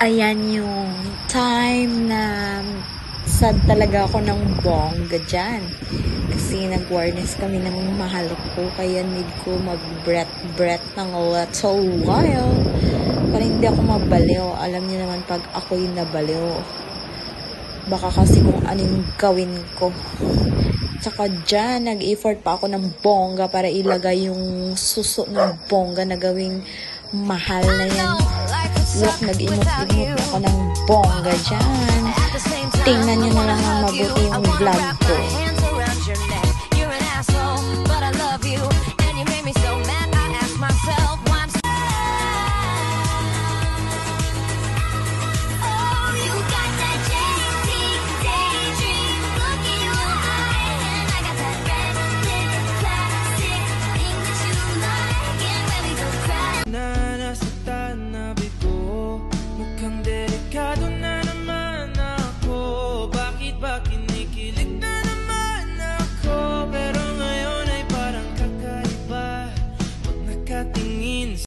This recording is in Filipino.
Ayan yung time na sad talaga ako ng bongga dyan. Kasi nag-warness kami ng mahal ko, kaya need ko mag-breath ng little while para hindi ako mabaliw. Alam niyo naman pag ako'y nabaliw, baka kasi kung anong gawin ko. Tsaka dyan, nag-effort pa ako ng bongga para ilagay yung suso ng bongga na gawing mahal na yan. Look, nag-imot-imot ako ng bongga dyan. Tingnan nyo na lang ang mabuti yung vlog ko.